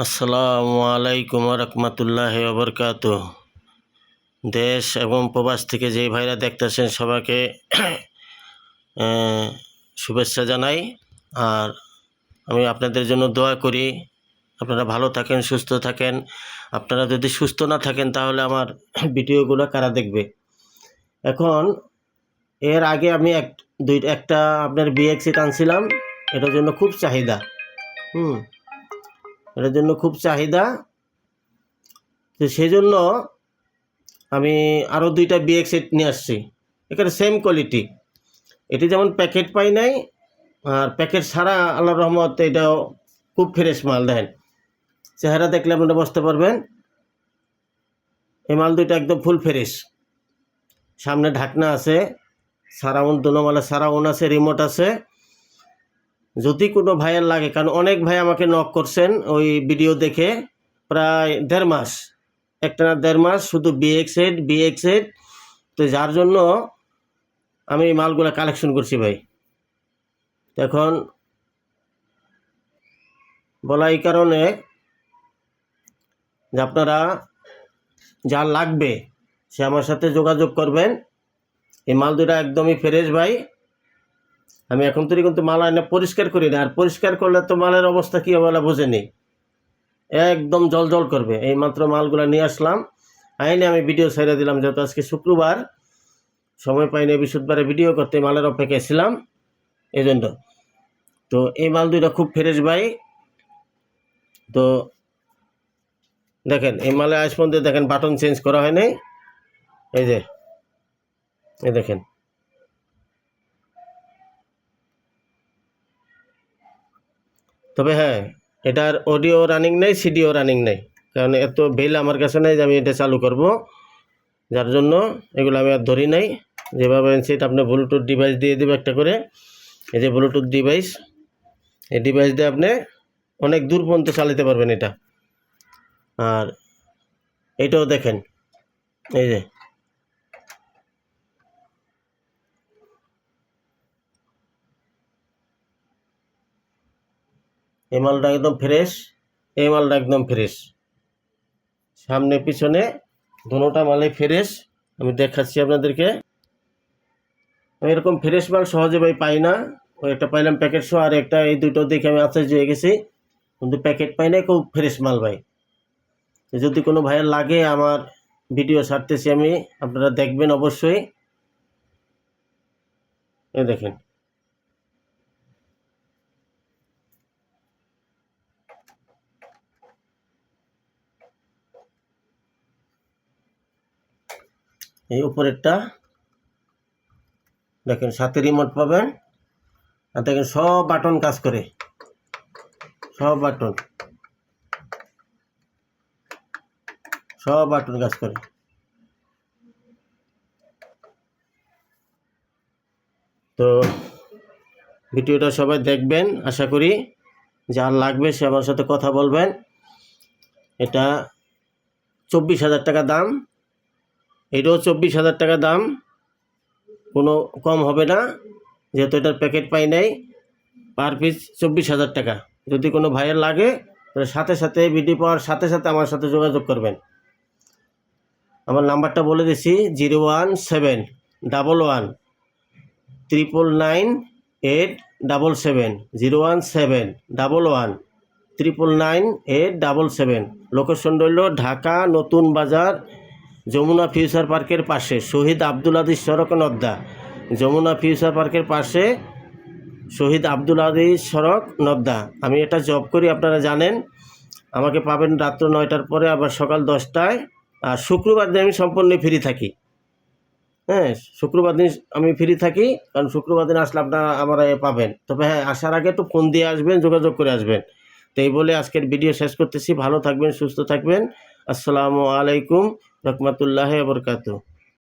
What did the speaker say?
আসসালামু আলাইকুম রহমতুল্লাহি ওয়া বারাকাতুহু। দেশ এবং প্রবাস থেকে যে ভাইরা দেখতেছেন সবাইকে শুভেচ্ছা জানাই। আর আমি আপনাদের জন্য দোয়া করি, আপনারা ভালো থাকেন, সুস্থ থাকেন। আপনারা যদি সুস্থ না থাকেন তাহলে আমার ভিডিওগুলো কারা দেখবে? এখন এর আগে আমি একটা আপনার BX8 আনছিলাম, এটার জন্য খুব চাহিদা। এটার জন্য খুব চাহিদা, তো সেই জন্য আমি আরও 2টা BX8 নিয়ে আসছি। এখানে সেম কোয়ালিটি, এটি যেমন প্যাকেট পাই নাই, আর প্যাকেট ছাড়া আল্লাহর রহমত এটাও খুব ফ্রেশ মাল। দেখেন, চেহারা দেখলে আপনারা বুঝতে পারবেন এই মাল দুইটা একদম ফুল ফ্রেশ। সামনে ঢাকনা আছে, সারাউন্ড দোনোমালা সারাউন্ড আছে, রিমোট আছে। যদি কোনো ভাইয়ের লাগে, কারণ অনেক ভাই আমাকে নক করছেন ওই ভিডিও দেখে, প্রায় 1.5 মাস, একটা 1.5 মাস শুধু BX8। তো যার জন্য আমি এই মালগুলো কালেকশন করছি ভাই। এখন বলা এই কারণে যে আপনারা যার লাগবে সে আমার সাথে যোগাযোগ করবেন। এই মাল দুটা একদমই ফ্রেশ ভাই। আমি এখন তৈরি কিন্তু মাল আনে পরিষ্কার করি না, আর পরিষ্কার করলে তো মালের অবস্থা কী হবে বোঝেনি, একদম জল জল করবে। এই মাত্র মালগুলো নিয়ে আসলাম, আইনে আমি ভিডিও ছেড়ে দিলাম, যেহেতু আজকে শুক্রবার, সময় পাইনি বৃহস্পতিবারে ভিডিও করতে, মালের অপেক্ষায় ছিলাম এই জন্য। তো এই মাল দুইটা খুব ফ্রেশ ভাই। তো দেখেন, এই মালে আজ পর্যন্ত দেখেন বাটন চেঞ্জ করা হয় নাই। এই যে এই দেখেন, তবে হ্যাঁ, এটার অডিও রানিং নেই, সিডিও রানিং নেই, কারণ এত বিল আমার কাছে নেই যে আমি এটা চালু করব, যার জন্য এগুলো আমি আর ধরি নাই। যেভাবে সেটা আপনি ব্লুটুথ ডিভাইস দিয়ে দেবে একটা করে, এই যে ব্লুটুথ ডিভাইস, এই ডিভাইস দিয়ে আপনি অনেক দূর পর্যন্ত চালাতে পারবেন এটা। আর এটাও দেখেন, এই যে এই মালটা একদম ফ্রেশ, এই মালটা একদম ফ্রেশ, সামনে পিছনে দুটোটা মালে ফ্রেশ। আমি দেখাচ্ছি আপনাদেরকে। আমি এরকম ফ্রেশ মাল সহজে ভাই পাই না। ওই একটা পাইলাম প্যাকেট সহ, আর একটা এই দুটো দেখে আমি আশ্চর্য হয়ে গেছি, কিন্তু প্যাকেট পাই না, খুব ফ্রেশ মাল ভাই। যদি কোনো ভাইয়ের লাগে, আমার ভিডিও ছাড়তেছি আমি, আপনারা দেখবেন অবশ্যই। এই দেখেন, এই উপরেরটা দেখেন, সাথে রিমোট পাবেন। আর দেখেন সব বাটন কাজ করে, সব বাটন কাজ করে। তো ভিডিওটা সবাই দেখবেন, আশা করি। যার লাগবে সে আমার সাথে কথা বলবেন। এটা 24,000 টাকা দাম, এটাও 24,000 টাকা দাম, কোনো কম হবে না, যেহেতু এটার প্যাকেট পাই নাই। পার পিস 24,000 টাকা। যদি কোনো ভাইয়ের লাগে তাহলে সাথে সাথে ভিডিও পাওয়ার সাথে সাথে আমার সাথে যোগাযোগ করবেন। আমার নাম্বারটা বলে দিছি, 017-199-877, 017-199-877। লোকেশন রইল ঢাকা নতুন বাজার, যমুনা ফিউচার পার্কের পাশে, শহীদ আব্দুল আদিস সড়ক নদ্দা। যমুনা ফিউচার পার্কের পাশে, শহীদ আব্দুল আদিস সড়ক নদ্দা। আমি এটা জব করি, আপনারা জানেন। আমাকে পাবেন রাত্র 9টার পরে, আবার সকাল 10টায়। আর শুক্রবার দিন আমি সম্পূর্ণ ফ্রি থাকি। হ্যাঁ, শুক্রবার দিন আমি ফ্রি থাকি, কারণ শুক্রবার দিন আসলে আপনারা আমার পাবেন। তবে হ্যাঁ, আসার আগে একটু ফোন দিয়ে আসবেন, যোগাযোগ করে আসবেন। তো এই বলে আজকের ভিডিও শেষ করতেছি। ভালো থাকবেন, সুস্থ থাকবেন। আসসালামু আলাইকুম রহমতুল্লাহি ওয়া বারাকাতুহু।